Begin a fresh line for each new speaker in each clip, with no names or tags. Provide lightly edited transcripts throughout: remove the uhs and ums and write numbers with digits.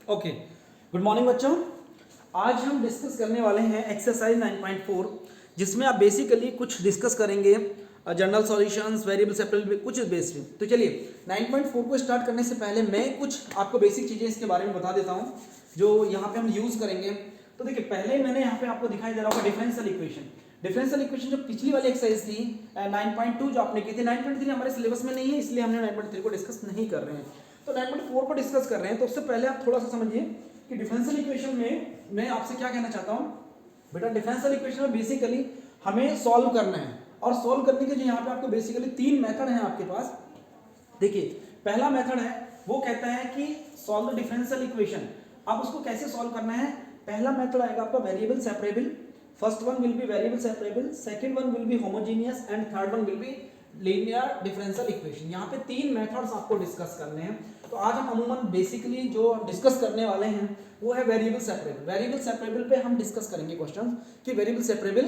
Okay, good morning बच्चों। आज हम डिस्कस करने वाले हैं एक्सरसाइज 9.4, जिसमें आप बेसिकली कुछ डिस्कस करेंगे जनरल सॉल्यूशंस, वेरिएबल सेपरेबल, कुछ बेसिक। तो चलिए 9.4 को स्टार्ट करने से पहले मैं कुछ आपको बेसिक चीज़ें इसके बारे में बता देता हूँ जो यहाँ पे हम यूज़ करेंगे। तो देखिए, पहले मैंने यहाँ पे आपको दिखाई दे रहा होगा डिफरेंशियल इक्वेशन। डिफरेंशियल इक्वेशन जो पिछली वाली एक्सरसाइज थी 9.2 जो आपने की थी, 9.3 हमारे सिलेबस में नहीं है, इसलिए हमने 9.3 को डिस्कस नहीं कर रहे हैं। तो 9.4 को डिस्कस कर रहे हैं। तो उससे पहले आप थोड़ा सा समझिए कि डिफरेंशियल इक्वेशन में मैं आपसे क्या कहना चाहता हूँ। बेटा, डिफरेंशियल इक्वेशन में बेसिकली हमें सॉल्व करना है, और सॉल्व करने के जो यहाँ पे आपको बेसिकली 3 मेथड हैं आपके पास। देखिए, पहला मेथड है वो कहता है कि सॉल्व द डिफरेंशियल इक्वेशन। आप उसको कैसे सॉल्व करना है? पहला मेथड आएगा आपका variable separable. First one will be variable separable, second one will be homogeneous and third one will be linear differential equation. यहाँ पे 3 मेथड्स आपको डिस्कस करने हैं। तो आज हम अमूमन बेसिकली जो डिस्कस करने वाले हैं वो है वेरिएबल सेपरेबल। वेरिएबल सेपरेबल पे हम डिस्कस करेंगे क्वेश्चन कि वेरिएबल सेपरेबल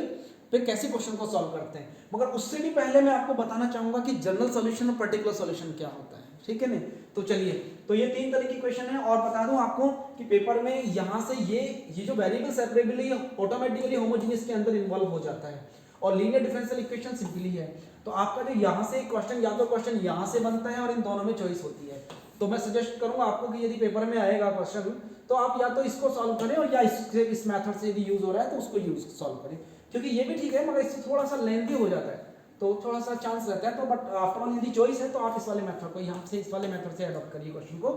पे कैसे क्वेश्चन को सॉल्व करते हैं। मगर उससे भी पहले मैं आपको बताना चाहूंगा कि जनरल सॉल्यूशन और पर्टिकुलर सॉल्यूशन क्या होता है, ठीक है नहीं? तो चलिए, तो ये 3 तरह की क्वेश्चन है, और बता दूं आपको कि पेपर में यहाँ से ये जो वेरिएबल सेपरेबल है ऑटोमेटिकली होमोजेनियस के अंदर इन्वॉल्व हो जाता है, और लीनियर डिफरेंशियल इक्वेशन सिंपली है। तो आपका जो यहाँ से क्वेश्चन या तो क्वेश्चन यहाँ से बनता है और इन दोनों में चॉइस होती है। तो मैं सजेस्ट करूंगा आपको कि यदि पेपर में आएगा क्वेश्चन तो आप या तो इसको सॉल्व करें, और या इस मेथड से यदि यूज हो रहा है तो उसको यूज सॉल्व करें, क्योंकि ये भी ठीक है मगर इससे थोड़ा सा लेंथी हो जाता है, तो थोड़ा सा चांस रहता है। तो बट आफ्टर ऑल यदि चॉइस है तो आप इस वाले मेथड को यहाँ से इस वाले मेथड से अडॉप्ट करिए क्वेश्चन को,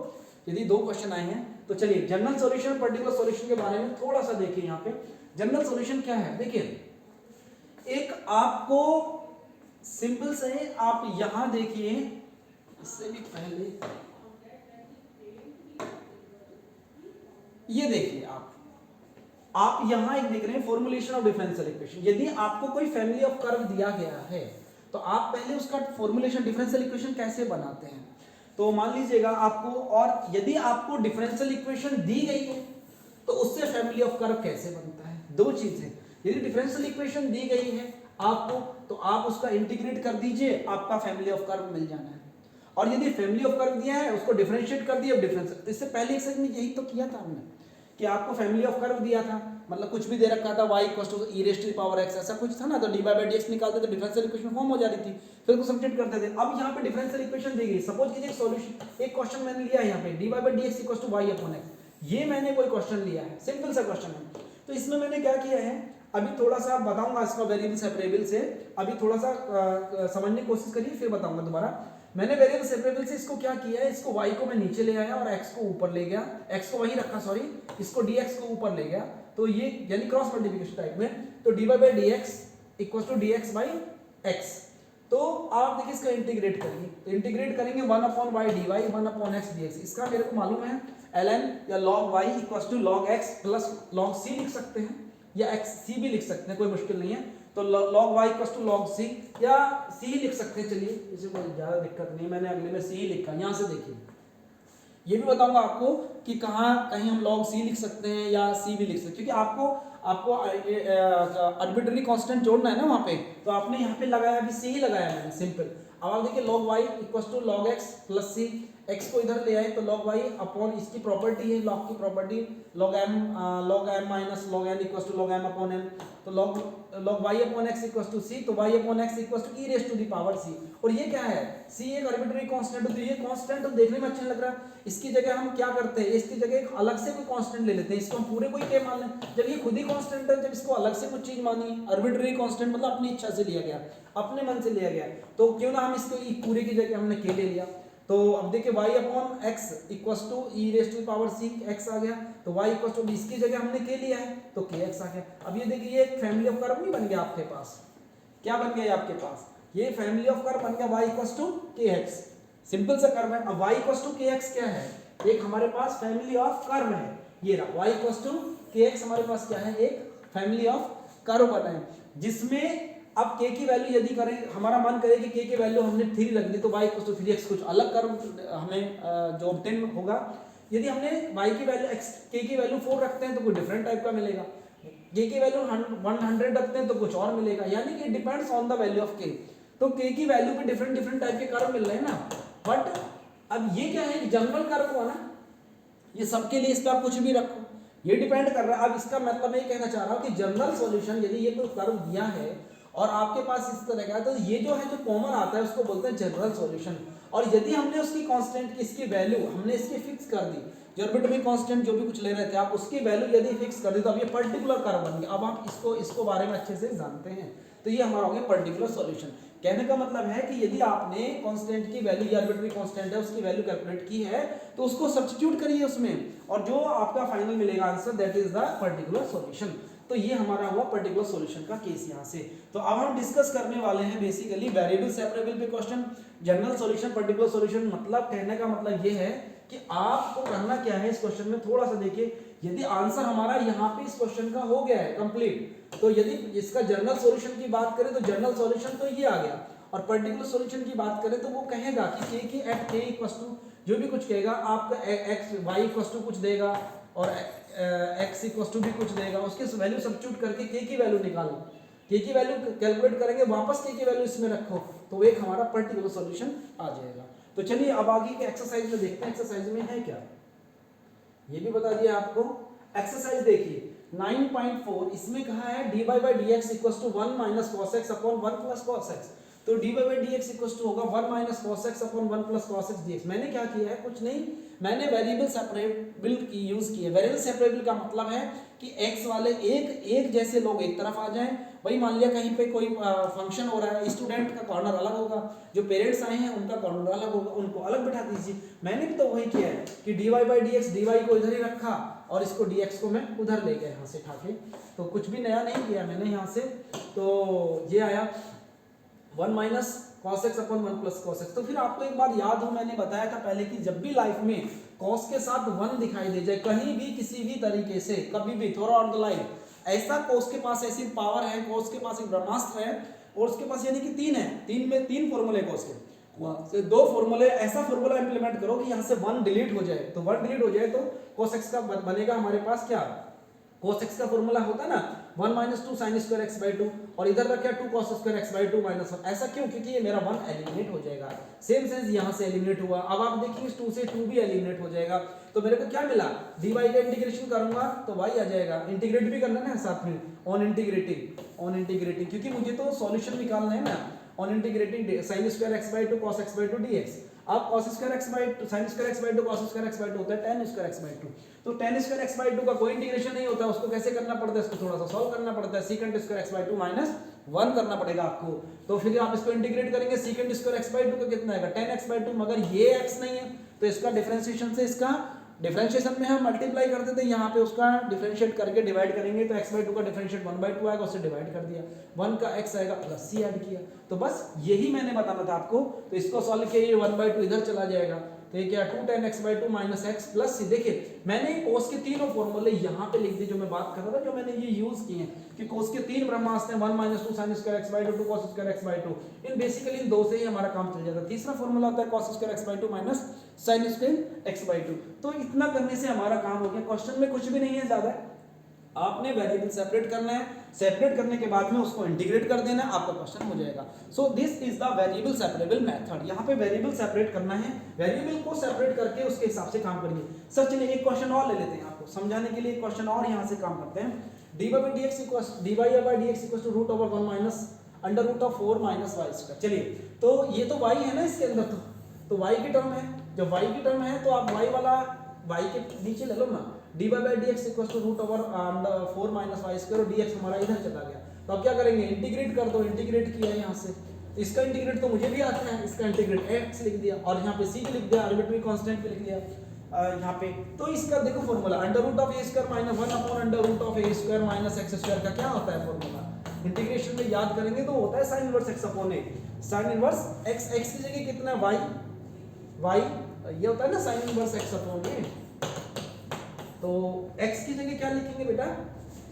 यदि 2 क्वेश्चन आए हैं। तो चलिए जनरल सॉल्यूशन पर्टिकुलर सॉल्यूशन के बारे में थोड़ा सा देखिए। यहाँ पे जनरल सॉल्यूशन क्या है? देखिए, एक आपको सिंपल से आप यहां देखिए, इससे भी पहले ये देखिए, आप यहां एक देख रहे हैं फॉर्मुलेशन ऑफ डिफरेंशियल इक्वेशन। यदि आपको कोई फैमिली ऑफ कर्व दिया गया है तो आप पहले उसका फॉर्मुलेशन डिफरेंशियल इक्वेशन कैसे बनाते हैं। तो मान लीजिएगा आपको, और यदि आपको डिफरेंशियल इक्वेशन दी गई है तो उससे फैमिली ऑफ कर्व कैसे बनता है। 2 चीजें, यदि डिफरेंशियल इक्वेशन दी गई है आपको तो आप उसका इंटीग्रेट कर दीजिए, आपका फैमिली ऑफ कर्व मिल जाना है। और यदि फैमिली ऑफ कर्व दिया है उसको डिफरेंशिएट कर दिया डिफरेंशियल। इससे पहले एक्सरसाइज में यही तो किया था हमने कि आपको फैमिली ऑफ कर्व दिया था, मतलब कुछ भी दे रखा था y e⁻x ऐसा कुछ था ना, तो dy/dx निकालते तो डिफरेंशियल इक्वेशन फॉर्म हो जा रही थी, फिर उसको सब्स्टिट्यूट करते थे। अब यहाँ पे डिफरेंशियल इक्वेशन दी गई, सपोज कीजिए सॉल्यूशन एक क्वेश्चन मैंने लिया है यहाँ पे dy/dx = y/x, ये मैंने कोई क्वेश्चन लिया है, सिंपल सा क्वेश्चन है। तो इसमें मैंने क्या किया है, अभी थोड़ा सा बताऊंगा इसका वेरिएबल सेपरेबल से, अभी थोड़ा सा समझने की कोशिश करिए फिर बताऊंगा दोबारा। मैंने वेरिएबल सेपरेबल से इसको क्या किया है, इसको y को मैं नीचे ले आया और x को ऊपर ले गया, x को वही रखा सॉरी, इसको dx को ऊपर ले गया, तो ये यानी क्रॉस मल्टीप्लिकेशन टाइप में। तो dy/dx = dx/x। तो आप देखिए इसका इंटीग्रेट करिए, तो इंटीग्रेट करेंगे 1/y dy 1/x dx। इसका मेरे को मालूम है ln या log y = log x plus log c लिख सकते हैं, या xc भी लिख सकते हैं, कोई मुश्किल नहीं है। तो log y = log c या c ही लिख सकते हैं, चलिए इसे कोई ज़्यादा दिक्कत नहीं, मैंने अगले में c ही लिखा। यहाँ से देखिए, ये भी बताऊंगा आपको कि कहीं हम log c लिख सकते हैं या c भी लिख सकते हैं, क्योंकि आपको आर्बिट्रेरी कांस्टेंट जोड़ना है ना वहाँ पे, तो आपने यहाँ पे लगाया, अभी c ही लगाया मैंने, सिंपल। अब आप देखिए log y = log x plus c, x को इधर ले आए तो log y अपॉन इसकी प्रॉपर्टी है, log की property log m minus log n = log m upon n। तो log y/x = c, तो y/x = e⁻c। और ये क्या है, c एक आर्बिट्रेरी कांस्टेंट, तो ये कांस्टेंट तो देखने में अच्छा लग रहा है, इसकी जगह हम क्या करते हैं, इसकी जगह एक अलग से कोई कांस्टेंट ले लेते हैं, इसको हम पूरे को ही क्या मान लें। जब ये खुद ही कांस्टेंट है, जब इसको अलग से कुछ चीज मानी, आर्बिट्रेरी कांस्टेंट मतलब अपनी इच्छा से लिया गया, अपने मन से लिया गया, तो क्यों ना हम इसको पूरे की जगह हमने k ले लिया। तो अब देखिए y/x = e⁻c, x आ गया, तो y = इसकी जगह हमने k लिया है तो kx आ गया। अब ये देखिए ये फैमिली ऑफ कर्व नहीं बन गया आपके पास, क्या बन गया आपके पास, ये फैमिली ऑफ कर्व बन गया y = kx, सिंपल सा कर्व है। अब y = kx क्या है, एक हमारे पास फैमिली ऑफ कर्व है, ये रहा y = kx हमारे पास क्या है, एक फैमिली ऑफ कर्व बना है, जिसमें अब k की वैल्यू यदि करें, हमारा मन करे कि k की वैल्यू हमने 3 रख दी तो y = 3x, कुछ अलग कर्व हमें जो ऑब्टेन होगा। यदि हमने y की वैल्यू k की वैल्यू 4 रखते हैं तो कोई डिफरेंट टाइप का मिलेगा, k की वैल्यू 100 रखते हैं तो कुछ और मिलेगा, यानी कि depends on the value of k। तो k की वैल्यू पे डिफरेंट टाइप के कर्व मिल रहे हैं ना। बट अब ये क्या है, जनरल कर्व हुआ ना, ये सबके लिए इस पर आप कुछ भी रखो, ये डिपेंड कर रहा है। अब इसका मतलब मैं ये कहना चाह रहा हूँ कि जनरल सॉल्यूशन यदि ये कोई कर्व दिया है और आपके पास इस तरह का है, तो ये जो है जो कॉमन आता है उसको बोलते हैं जनरल सॉल्यूशन। और यदि हमने उसकी कांस्टेंट की इसकी वैल्यू हमने इसकी फिक्स कर दी, जो आर्बिट्रेरी कांस्टेंट जो भी कुछ ले रहे थे आप उसकी वैल्यू यदि फिक्स कर दी, तो अब ये पर्टिकुलर कर्व बन गया। अब आप इसको बारे में अच्छे से जानते हैं, तो ये हमारा हो गया पर्टिकुलर सॉल्यूशन। कहने का मतलब है कि यदि आपने कांस्टेंट की वैल्यू या आर्बिट्रेरी कांस्टेंट है उसकी वैल्यू कैलकुलेट की है, तो उसको सब्स्टिट्यूट करिए उसमें, और जो आपका फाइनल मिलेगा answer that is the particular solution. तो ये हमारा हुआ पर्टिकुलर सॉल्यूशन का केस यहाँ से। तो अब हम डिस्कस करने वाले हैं बेसिकली वेरिएबल सेपरेबल पे question, general solution, particular solution. मतलब कहने का मतलब ये है कि आपको करना क्या है इस क्वेश्चन में, थोड़ा सा देखिए। यदि आंसर हमारा यहाँ पे इस क्वेश्चन का हो गया है कंप्लीट, तो यदि इसका जनरल सॉल्यूशन की बात करें तो जनरल सॉल्यूशन तो ये आ गया, और पर्टिकुलर सॉल्यूशन की बात करें तो वो कहेगा कि k की एट k इक्वल टू जो भी कुछ कहेगा आपका x y इक्वल टू कुछ देगा और x इक्वल टू भी कुछ देगा, उसके वैल्यू सब्स्टिट्यूट करके k की वैल्यू निकालो, k की वैल्यू कैलकुलेट करेंगे, वापस k की वैल्यू इसमें रखो, तो एक हमारा पर्टिकुलर सॉल्यूशन आ जाएगा। तो चलिए अब आगे के एक्सरसाइज में देखते हैं एक्सरसाइज में है क्या, ये भी बता दिया आपको। एक्सरसाइज देखिए 9.4, इसमें कहा है dy by dx equal to 1 minus cos x upon 1 plus cos x। तो dy by dx equal to होगा 1 minus cos x upon 1 plus cos x dx। मैंने क्या किया है, कुछ नहीं, मैंने वेरिएबल सेपरेबल की यूज की है। वेरिएबल सेपरेबल का मतलब है कि x वाले एक जैसे लोग एक तरफ आ जाएं। वही मान लिया कहीं पे कोई फंक्शन हो रहा है, स्टूडेंट का कॉर्नर अलग होगा, जो पेरेंट्स आए हैं उनका कॉर्नर अलग होगा, उनको अलग बिठा दीजिए। मैंने भी तो वही किया है कि dy by dx, dy को इधर ही रखा और इसको dx को मैं उधर ले गया यहाँ से ठाके। तो कुछ भी नया नहीं किया मैंने यहाँ से। तो ये आया 1 minus cos x upon 1 plus cos x। तो फिर आपको एक बात याद हो, मैंने बताया था पहले कि जब भी लाइफ में cos के साथ 1 दिखाई दे जाए कहीं भी किसी भी तरीके से, कभी भी थोड़ा ऑन द लाइन, ऐसा cos के पास ऐसी पावर है, cos के पास एक ब्रह्मास्त्र है, और उसके पास यानी कि 3 है, 3 में 3 फॉर्मूले cos के, वहां से 2 फॉर्मूले, ऐसा फॉर्मूला इंप्लीमेंट करो कि यहाँ से 1 डिलीट हो जाए। तो 1 डिलीट हो जाए तो cos x का बनेगा हमारे पास क्या, cos x का फॉर्मूला होता है ना 1 minus 2 sine square x by 2, और इधर रखा 2 cos square x by 2 minus 1। ऐसा क्यों, क्योंकि ये मेरा 1 एलिमिनेट हो जाएगा। सेम सेंस यहाँ से एलिमिनेट हुआ। अब आप देखिए 2 से 2 भी एलिमिनेट हो जाएगा, तो मेरे को क्या मिला, dy का इंटीग्रेशन करूंगा तो y आ जाएगा, इंटीग्रेट भी करना है ना साथ में, ऑन इंटीग्रेटिंग, क्योंकि मुझे तो सॉल्यूशन निकालना है ना, on integrating sin square x by 2 cos x by 2 dx। अब cos square x by 2 sin square x by 2 cos square x by 2 होता है tan स्क्वायर x बाई 2। तो tan स्क्वायर x बाई 2 का कोई integration नहीं होता, उसको कैसे करना पड़ता है, इसको थोड़ा सा सॉल्व करना पड़ता है, secant square x by 2 minus 1 करना पड़ेगा आपको। तो फिर आप इसको इंटीग्रेट करेंगे, secant स्क्वायर x बाई 2 का कितना आएगा, tan x बाई 2, मगर ये x नहीं है तो इसका डिफरेंशिएशन से, इसका डिफरेंशिएशन में हम मल्टीप्लाई करते थे, यहाँ पे उसका डिफरेंशिएट करके डिवाइड करेंगे, तो x बाई 2 का डिफरेंशिएट 1 बाई 2 आएगा, उससे डिवाइड कर दिया, 1 का x आएगा प्लस c ऐड किया। तो बस यही मैंने बताना था आपको। तो इसको सॉल्व किया, ये 1 बाई 2 इधर चला जाएगा, तो ये क्या 2 tan x by 2 minus x plus c। देखिए मैंने cos के तीनों फॉर्मूले यहाँ पे लिख दिए जो मैं बात कर रहा था, जो मैंने ये यूज किए हैं कि cos के 3 ब्रह्मास्त्र हैं, 1 minus 2 sin square x by 2 2 cos square x by 2। इन बेसिकली इन दो से ही हमारा काम चल जाता है। तीसरा फॉर्मूला होता है cos square x by 2 minus sin square x by 2। तो इतना करने से हमारा काम हो गया। क्वेश्चन में कुछ भी नहीं है ज्यादा, आपने वेरिएबल सेपरेट करना है, सेपरेट करने के बाद में उसको इंटीग्रेट कर देना है, आपका क्वेश्चन हो जाएगा। So this is the variable separable method. यहाँ पे वेरिएबल सेपरेट करना है, वेरिएबल को सेपरेट करके उसके हिसाब से काम करिए। सर चलिए एक क्वेश्चन और ले लेते हैं, आपको समझाने के लिए एक क्वेश्चन और यहाँ से काम करते हैं। dy by dx equals to root over 1 minus under root of 4 minus y square. चलिए तो ये तो y है ना इसके अंदर, तो y की टर्म है, जब y की टर्म है तो आप y वाला y के नीचे ले लो ना, dy by dx equals to root over 4 minus y square, और dx हमारा इधर चला गया। तो अब क्या करेंगे, इंटीग्रेट कर दो, इंटीग्रेट किया यहाँ से, इसका इंटीग्रेट तो मुझे भी आता है, इसका इंटीग्रेट x लिख दिया और यहाँ पे c लिख दिया, आर्बिट्रेरी कांस्टेंट पे लिख दिया यहाँ पे। तो इसका देखो formula under root of a square minus 1 upon under root of a square minus x square का क्या होता है फॉर्मूला, इंटीग्रेशन में याद करेंगे तो होता है sin inverse x upon a। sin inverse x, x की जगह कितना है y, ये होता है ना sin inverse x upon a। तो x की जगह क्या लिखेंगे बेटा,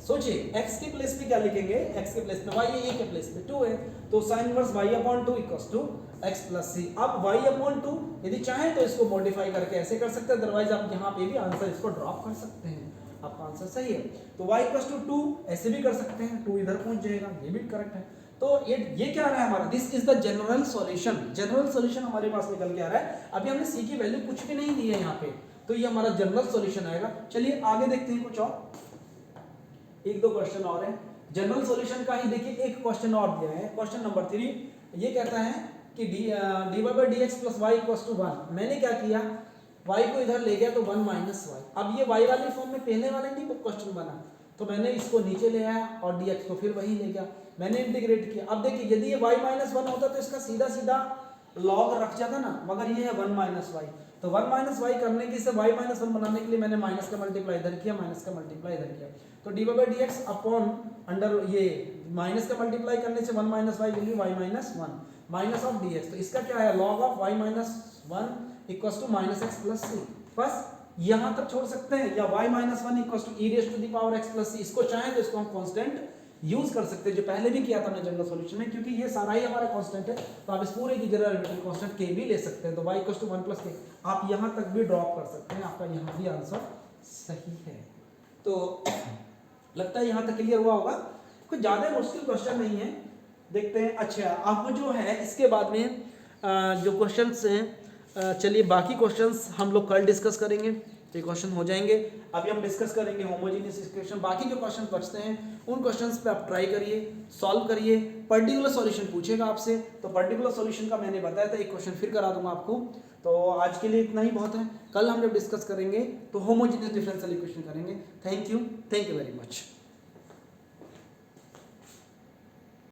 सोचिए x के प्लेस पे क्या लिखेंगे, x के प्लेस पे y है, a के प्लेस पे 2 है, तो sin inverse y upon 2 equals to x plus c। अब y अपॉन 2 यदि चाहे तो इसको मॉडिफाई करके ऐसे कर सकते हैं, अदरवाइज आप यहाँ पे भी आंसर इसको ड्रॉप कर सकते हैं, आपका आंसर सही है। तो y इक्वल्स टू 2 ऐसे भी कर सकते हैं, 2 इधर पहुंच जाएगा, ये भी करेक्ट है। तो ये क्या आ रहा है हमारा, this is the general solution. General solution हमारे पास निकल के आ रहा है। अभी हमने c की वैल्यू कुछ भी नहीं दी है यहाँ पे, तो ये हमारा जनरल सॉल्यूशन आएगा। चलिए आगे देखते हैं कुछ और, एक दो क्वेश्चन और है जनरल सॉल्यूशन का ही। देखिए एक क्वेश्चन और दिया है, क्वेश्चन नंबर 3, ये कहता है कि dy/dx + y = 1। मैंने क्या किया, y को इधर ले गया तो 1 - y। अब ये y वाले फॉर्म में पहले वाले नहीं क्वेश्चन बना, तो मैंने इसको नीचे ले आया और dx को फिर वही ले गया, मैंने इंटीग्रेट किया। अब देखिए यदि ये y - 1 होता तो इसका सीधा सीधा लॉग रख जाता ना, मगर ये है 1 - y। तो 1 - y करने की से y - 1 बनाने के लिए मैंने माइनस का मल्टीप्लाई इधर किया, माइनस का मल्टीप्लाई इधर किया। तो dy/dx अपॉन अंडर ये माइनस का मल्टीप्लाई करने से 1 - y value y - 1 minus of dx। तो इसका क्या है, log of y - 1 = -x + c। बस यहां तक छोड़ सकते हैं, या y - 1 = e⁻x + c। इसको चाहे तो इसको हम कांस्टेंट यूज कर सकते हैं, जो पहले भी किया था हमने जनरल सॉल्यूशन में, क्योंकि ये सारा ही हमारा कांस्टेंट है। तो आप इस पूरे की जगह आर्बिट्रेरी कांस्टेंट k भी ले सकते हैं। तो y = 1 + k आप यहां तक भी ड्रॉप कर सकते हैं, आपका यहां भी आंसर सही है। तो लगता है यहां तक क्लियर हुआ होगा, कोई ज्यादा मुश्किल क्वेश्चन नहीं है। देखते हैं। अच्छा अब जो है इसके बाद में जो क्वेश्चंस हैं, चलिए बाकी क्वेश्चंस हम लोग कल डिस्कस करेंगे, ये क्वेश्चन हो जाएंगे। अभी हम डिस्कस करेंगे होमोजेनियस इक्वेशन। बाकी जो क्वेश्चन बचते हैं उन क्वेश्चंस पे आप ट्राई करिए, सॉल्व करिए। पर्टिकुलर सॉल्यूशन पूछेगा आपसे, तो पर्टिकुलर सॉल्यूशन का मैंने बताया था, एक क्वेश्चन फिर करा दूंगा आपको। तो आज के लिए इतना ही बहुत है, कल हम जब डिस्कस करेंगे तो होमोजेनियस डिफरेंशियल इक्वेशन करेंगे। Thank you very much.